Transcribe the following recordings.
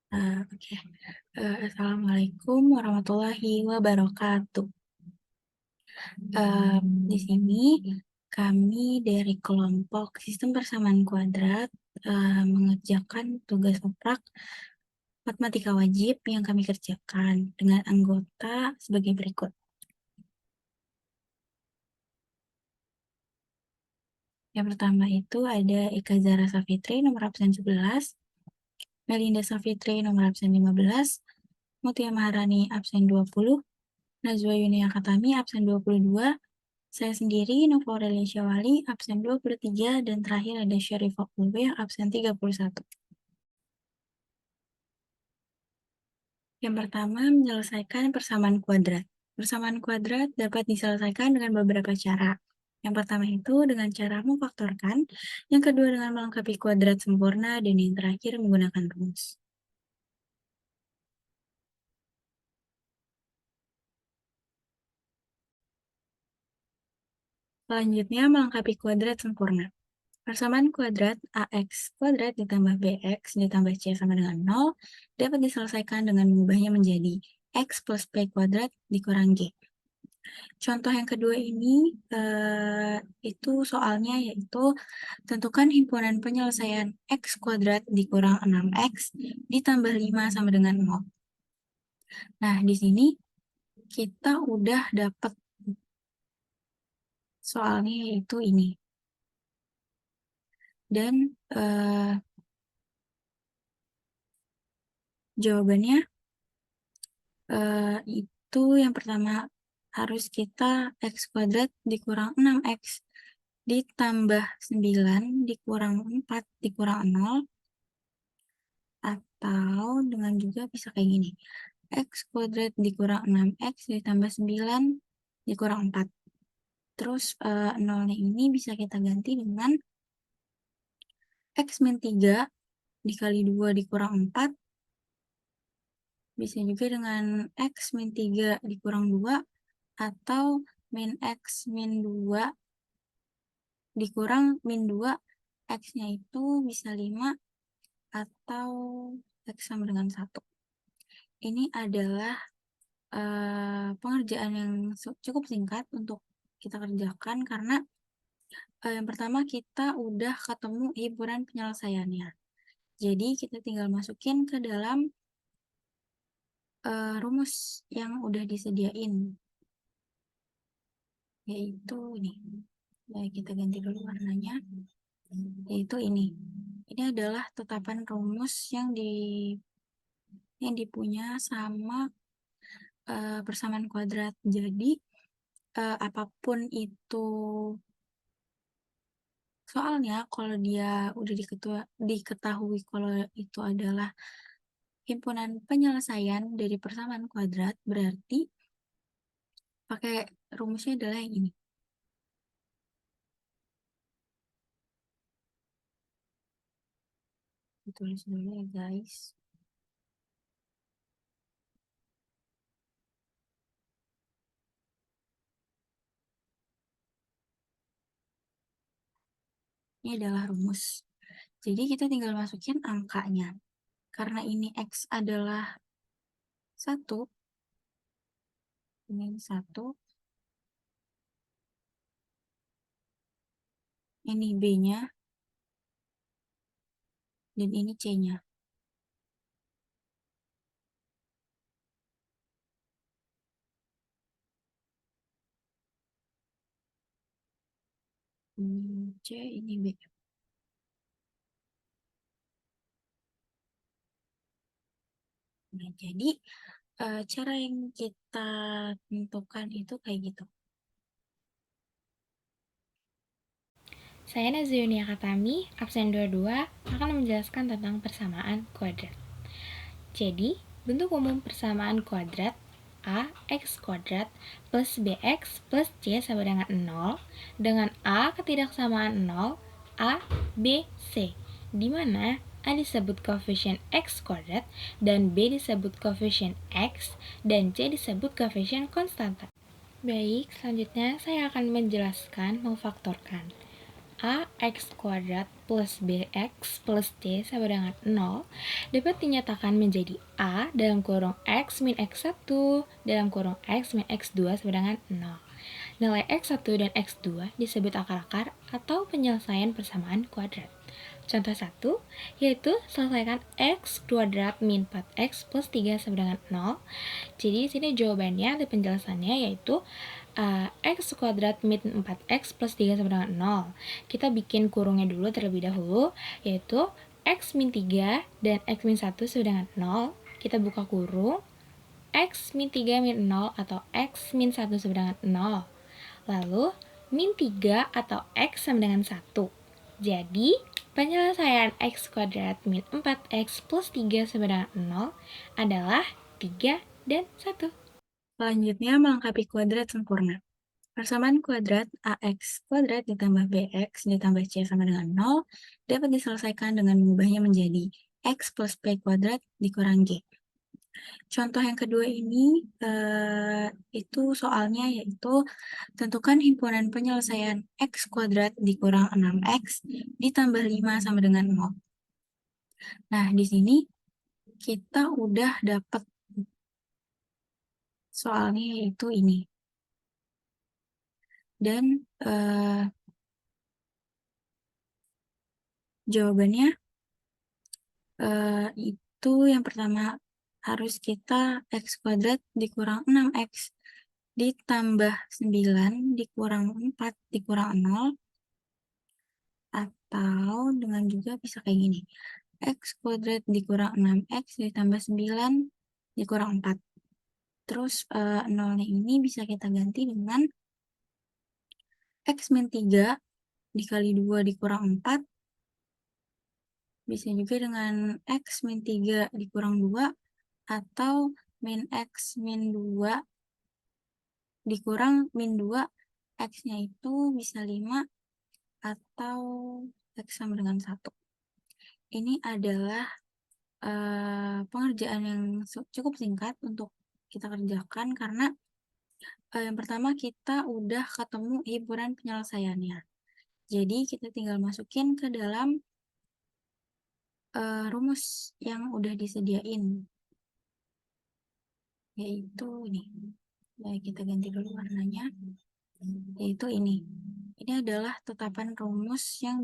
Oke. Assalamualaikum warahmatullahi wabarakatuh. Di sini kami dari kelompok Sistem Persamaan Kuadrat mengerjakan tugas oprak matematika wajib yang kami kerjakan dengan anggota sebagai berikut. Yang pertama itu ada Eka Zara Safitri nomor absen 11, Melinda Safitri nomor absen 15, Mutia Maharani absen 20, Najwa Yunia Katami absen 22, saya sendiri, Nova Aurelia Syawali, absen 23, dan terakhir ada Syarifah Ulwe, absen 31. Yang pertama, menyelesaikan persamaan kuadrat. Persamaan kuadrat dapat diselesaikan dengan beberapa cara. Yang pertama itu dengan cara memfaktorkan, yang kedua dengan melengkapi kuadrat sempurna, dan yang terakhir menggunakan rumus. Selanjutnya, melengkapi kuadrat sempurna. Persamaan kuadrat AX kuadrat ditambah BX ditambah C sama dengan 0 dapat diselesaikan dengan mengubahnya menjadi X plus B kuadrat dikurang G. Contoh yang kedua ini itu soalnya yaitu tentukan himpunan penyelesaian X kuadrat dikurang 6X ditambah 5 sama dengan 0. Nah, di sini kita udah dapat soalnya yaitu ini. Dan jawabannya itu yang pertama harus kita X kuadrat dikurang 6X ditambah 9 dikurang 4 dikurang 0, atau dengan juga bisa kayak gini. X kuadrat dikurang 6X ditambah 9 dikurang 4. Terus 0-nya ini bisa kita ganti dengan X min 3 dikali 2 dikurang 4. Bisa juga dengan X min 3 dikurang 2 atau min X min 2 dikurang min 2, X-nya itu bisa 5 atau X sama dengan 1. Ini adalah pengerjaan yang cukup singkat untuk kita kerjakan karena yang pertama kita udah ketemu himpunan penyelesaiannya. Jadi kita tinggal masukin ke dalam rumus yang udah disediain. Yaitu ini. Baik, kita ganti dulu warnanya. Yaitu ini. Ini adalah tetapan rumus yang dipunya sama persamaan kuadrat. Jadi apapun itu soalnya kalau dia udah diketahui kalau itu adalah himpunan penyelesaian dari persamaan kuadrat, berarti pakai rumusnya adalah yang ini. Ditulis dulu ya guys. Ini adalah rumus. Jadi kita tinggal masukin angkanya. Karena ini X adalah 1, ini 1, ini B-nya, dan ini C-nya. Ini C, ini B. Nah, jadi cara yang kita tentukan itu kayak gitu. Saya Nazuyunia Katami, absen 22, akan menjelaskan tentang persamaan kuadrat. Jadi, bentuk umum persamaan kuadrat A X kuadrat plus BX plus C sama dengan 0 dengan A ketidaksamaan 0, A, B, C, di mana A disebut koefisien X kuadrat dan B disebut koefisien X dan C disebut koefisien konstanta. Baik, selanjutnya saya akan menjelaskan memfaktorkan. AX kuadrat plus BX plus C sama dengan 0 dapat dinyatakan menjadi A dalam kurung X min X1 dalam kurung X min X2 sama dengan 0. Nilai X1 dan X2 disebut akar-akar atau penyelesaian persamaan kuadrat. Contoh 1, yaitu selesaikan X kuadrat min 4X plus 3 sama dengan 0. Jadi di sini jawabannya atau penjelasannya yaitu X kuadrat min 4X plus 3 sama dengan 0. Kita bikin kurungnya dulu terlebih dahulu, yaitu X min 3 dan X min 1 sama dengan 0. Kita buka kurung, X min 3 min 0 atau X min 1 sama dengan 0. Lalu, min 3 atau X sama dengan 1. Jadi, penyelesaian X kuadrat min 4X plus 3 sama dengan 0 adalah 3 dan 1. Selanjutnya melengkapi kuadrat sempurna. Persamaan kuadrat AX kuadrat ditambah BX ditambah C sama dengan 0 dapat diselesaikan dengan mengubahnya menjadi X plus P kuadrat dikurang G. Contoh yang kedua ini itu soalnya yaitu tentukan himpunan penyelesaian X kuadrat dikurang 6X ditambah 5 sama dengan 0. Nah, di sini kita udah dapat soalnya yaitu ini. Dan jawabannya itu yang pertama harus kita X kuadrat dikurang 6X ditambah 9 dikurang 4 dikurang 0, atau dengan juga bisa kayak gini. X kuadrat dikurang 6X ditambah 9 dikurang 4. Terus 0-nya ini bisa kita ganti dengan X min 3 dikali 2 dikurang 4. Bisa juga dengan X min 3 dikurang 2 atau min X min 2 dikurang min 2, X-nya itu bisa 5 atau X sama dengan 1. Ini adalah pengerjaan yang cukup singkat untuk kita kerjakan karena yang pertama kita udah ketemu himpunan penyelesaiannya. Jadi kita tinggal masukin ke dalam rumus yang udah disediain. Yaitu ini. Nah, kita ganti dulu warnanya. Yaitu ini. Ini adalah tetapan rumus yang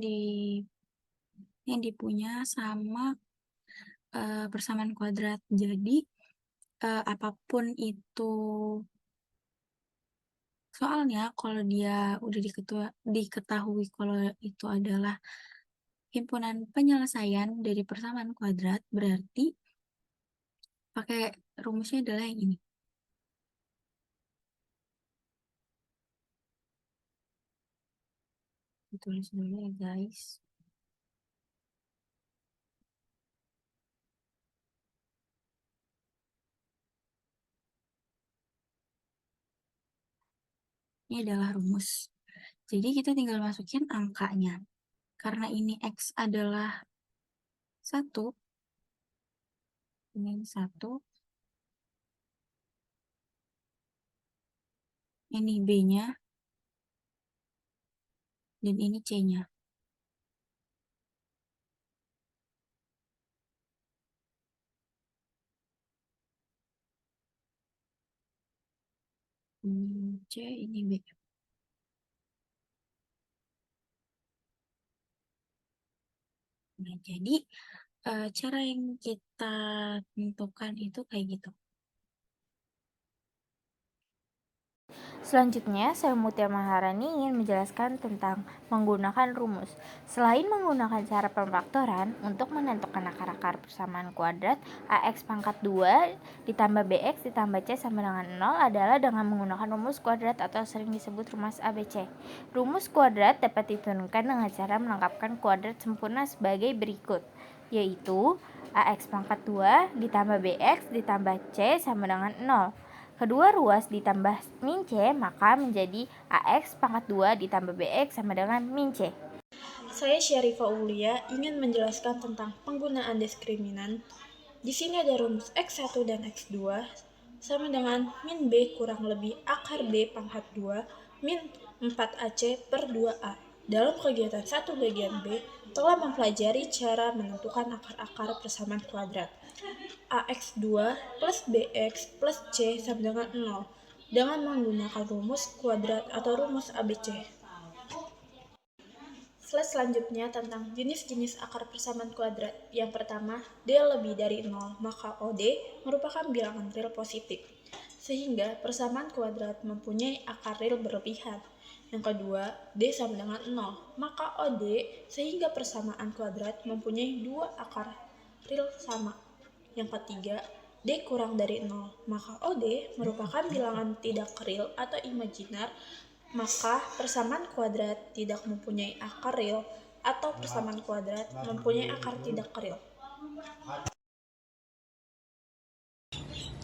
dipunya sama persamaan kuadrat. Jadi apapun itu soalnya kalau dia udah diketahui kalau itu adalah himpunan penyelesaian dari persamaan kuadrat, berarti pakai rumusnya adalah yang ini. Ditulis dulu ya guys. Ini adalah rumus. Jadi kita tinggal masukin angkanya. Karena ini X adalah 1, ini 1, ini B-nya, dan ini C-nya. Ini C, ini B. Nah, jadi cara yang kita tentukan itu kayak gitu. Selanjutnya, saya Mutia Maharani ingin menjelaskan tentang menggunakan rumus. Selain menggunakan cara pemfaktoran untuk menentukan akar-akar persamaan kuadrat, AX pangkat 2 ditambah BX ditambah C sama dengan 0 adalah dengan menggunakan rumus kuadrat atau sering disebut rumus ABC. Rumus kuadrat dapat diturunkan dengan cara melengkapkan kuadrat sempurna sebagai berikut, yaitu AX pangkat 2 ditambah BX ditambah C sama dengan 0. Kedua ruas ditambah min C, maka menjadi AX pangkat 2 ditambah BX sama dengan min C. Saya Syarifah Ulia ingin menjelaskan tentang penggunaan diskriminan. Di sini ada rumus X1 dan X2 sama dengan min B kurang lebih akar B pangkat 2 min 4AC per 2A. Dalam kegiatan 1 bagian B, telah mempelajari cara menentukan akar-akar persamaan kuadrat. AX2 plus BX plus C sama dengan 0 dengan menggunakan rumus kuadrat atau rumus ABC. Slide selanjutnya tentang jenis-jenis akar persamaan kuadrat. Yang pertama, D lebih dari 0, maka OD merupakan bilangan real positif, sehingga persamaan kuadrat mempunyai akar real berlebihan. Yang kedua, D sama dengan 0, maka OD sehingga persamaan kuadrat mempunyai dua akar real sama. Yang ketiga, D kurang dari 0, maka OD merupakan bilangan tidak real atau imajiner, maka persamaan kuadrat tidak mempunyai akar real atau persamaan kuadrat mempunyai akar tidak real.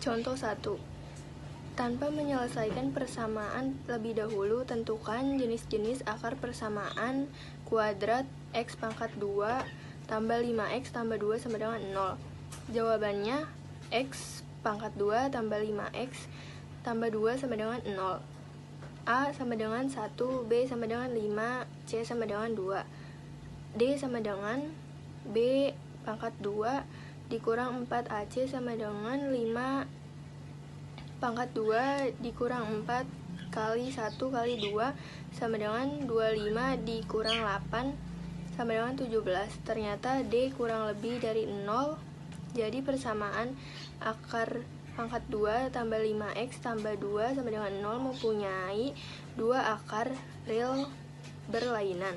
Contoh 1. Tanpa menyelesaikan persamaan lebih dahulu, tentukan jenis-jenis akar persamaan kuadrat x pangkat 2 tambah 5x tambah 2 sama dengan 0. Jawabannya, x pangkat 2 tambah 5x tambah 2 sama dengan 0. A sama dengan 1, B sama dengan 5, C sama dengan 2. D sama dengan B pangkat 2 dikurang 4AC sama dengan 5 pangkat 2 dikurang 4 kali 1 kali 2 sama dengan 25 dikurang 8 sama dengan 17. Ternyata D kurang lebih dari 0. Jadi persamaan akar pangkat 2 tambah 5x tambah 2 sama dengan 0 mempunyai dua akar real berlainan.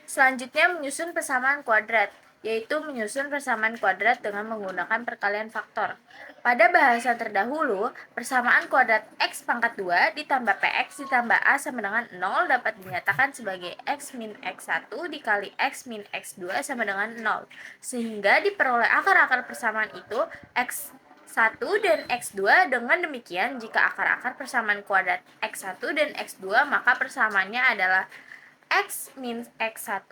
Selanjutnya menyusun persamaan kuadrat, yaitu menyusun persamaan kuadrat dengan menggunakan perkalian faktor. Pada bahasan terdahulu, persamaan kuadrat x pangkat 2 ditambah px ditambah a sama dengan 0 dapat dinyatakan sebagai x min x1 dikali x min x2 sama dengan 0. Sehingga diperoleh akar-akar persamaan itu x1 dan x2. Dengan demikian, jika akar-akar persamaan kuadrat x1 dan x2, maka persamaannya adalah x min x1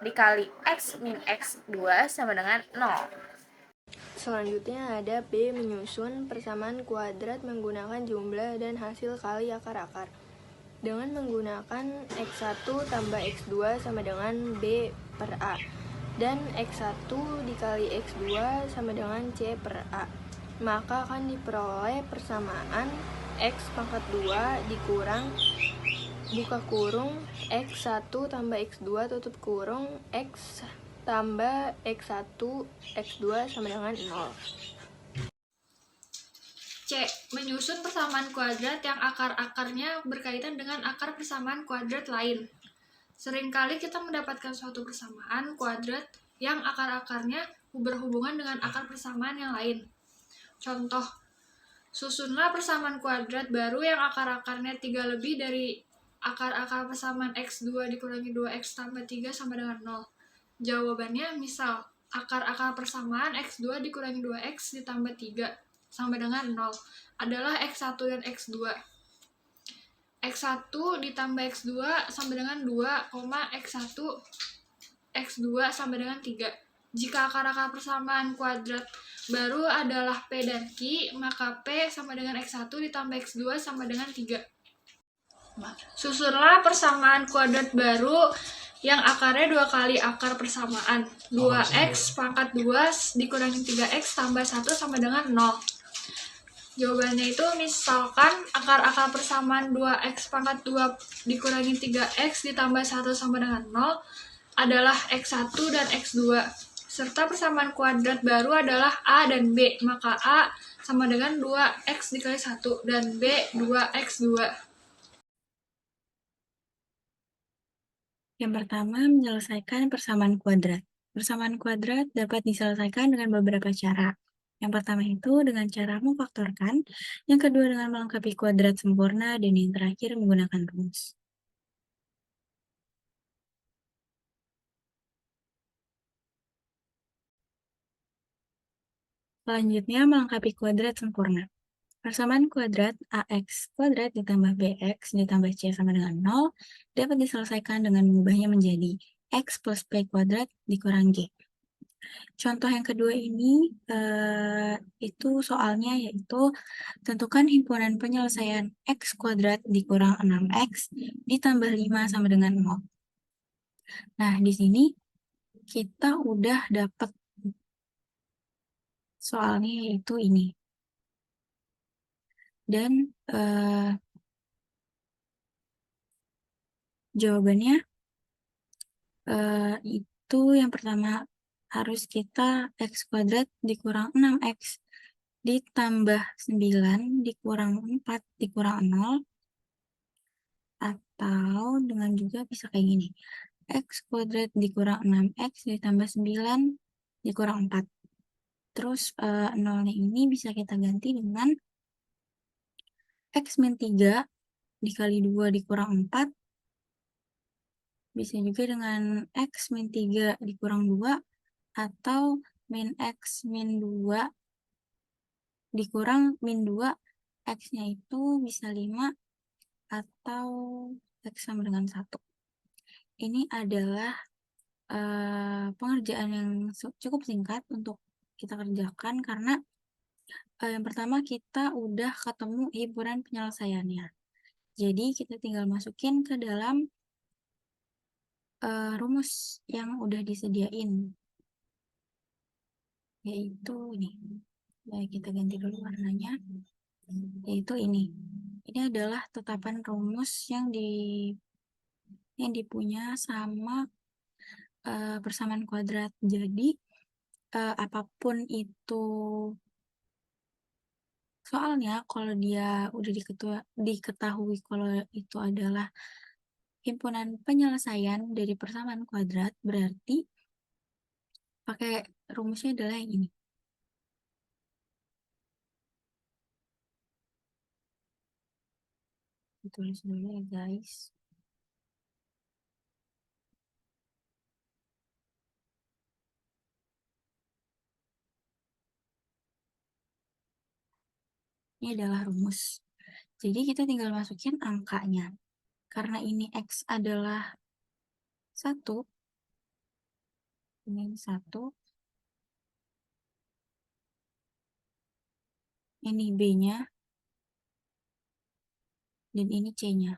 dikali x min x2 sama dengan 0. Selanjutnya ada B, menyusun persamaan kuadrat menggunakan jumlah dan hasil kali akar-akar. Dengan menggunakan x1 tambah x2 sama dengan B per A, dan x1 dikali x2 sama dengan C per A, maka akan diperoleh persamaan x pangkat 2 dikurang buka kurung x1 tambah x2 tutup kurung x tambah x1 x2 sama dengan 0. C. Menyusun persamaan kuadrat yang akar-akarnya berkaitan dengan akar persamaan kuadrat lain. Seringkali kita mendapatkan suatu persamaan kuadrat yang akar-akarnya berhubungan dengan akar persamaan yang lain. Contoh, susunlah persamaan kuadrat baru yang akar-akarnya 3 lebih dari akar-akar persamaan x2 dikurangi 2x tambah 3 sama dengan 0. Jawabannya misal, akar-akar persamaan x2 dikurangi 2x ditambah 3 sama dengan 0 adalah x1 dan x2. x1 ditambah x2 sama dengan 2, x1 x2 sama dengan 3. Jika akar-akar persamaan kuadrat baru adalah P dan Q, maka P sama dengan x1 ditambah x2 sama dengan 3. Susunlah persamaan kuadrat baru yang akarnya 2 kali akar persamaan. 2x pangkat 2 dikurangi 3x tambah 1 sama dengan 0. Jawabannya itu misalkan akar-akar persamaan 2x pangkat 2 dikurangi 3x ditambah 1 sama dengan 0 adalah x1 dan x2. Serta persamaan kuadrat baru adalah A dan B, maka A sama dengan 2x dikali 1 dan B 2x2. Yang pertama, menyelesaikan persamaan kuadrat. Persamaan kuadrat dapat diselesaikan dengan beberapa cara. Yang pertama itu dengan cara memfaktorkan, yang kedua dengan melengkapi kuadrat sempurna, dan yang terakhir menggunakan rumus. Selanjutnya, melengkapi kuadrat sempurna. Persamaan kuadrat AX kuadrat ditambah BX ditambah C sama dengan 0 dapat diselesaikan dengan mengubahnya menjadi X plus B kuadrat dikurang G. Contoh yang kedua ini, itu soalnya yaitu tentukan himpunan penyelesaian X kuadrat dikurang 6X ditambah 5 sama dengan 0. Nah, di sini kita udah dapat soalnya yaitu ini. Dan jawabannya itu yang pertama harus kita X kuadrat dikurang 6X ditambah 9 dikurang 4 dikurang 0, atau dengan juga bisa kayak gini. X kuadrat dikurang 6X ditambah 9 dikurang 4. Terus 0-nya ini bisa kita ganti dengan X min 3 dikali 2 dikurang 4. Bisa juga dengan X min 3 dikurang 2 atau min X min 2 dikurang min 2, X-nya itu bisa 5 atau X sama dengan 1. Ini adalah pengerjaan yang cukup singkat untuk kita kerjakan karena yang pertama kita udah ketemu himpunan penyelesaiannya. Jadi kita tinggal masukin ke dalam rumus yang udah disediain. Yaitu ini. Nah, kita ganti dulu warnanya. Yaitu ini. Ini adalah tetapan rumus yang dipunya sama persamaan kuadrat. Jadi apapun itu soalnya kalau dia udah diketahui kalau itu adalah himpunan penyelesaian dari persamaan kuadrat, berarti pakai rumusnya adalah yang ini. Tulis dulu ya guys. Ini adalah rumus. Jadi kita tinggal masukin angkanya. Karena ini X adalah 1, ini 1, ini B-nya, dan ini C-nya.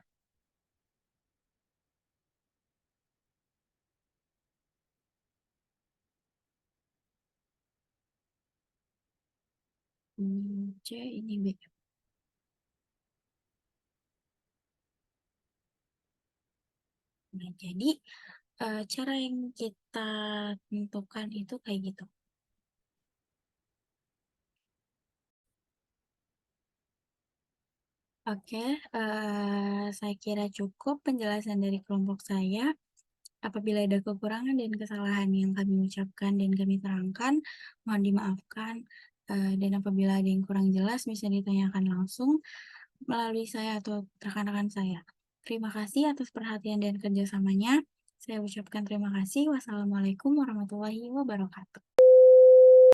Ini C, ini B. Nah, jadi cara yang kita tentukan itu kayak gitu. Oke, saya kira cukup penjelasan dari kelompok saya. Apabila ada kekurangan dan kesalahan yang kami ucapkan dan kami terangkan, mohon dimaafkan. Dan apabila ada yang kurang jelas, bisa ditanyakan langsung melalui saya atau rekan-rekan saya. Terima kasih atas perhatian dan kerjasamanya. Saya ucapkan terima kasih. Wassalamualaikum warahmatullahi wabarakatuh.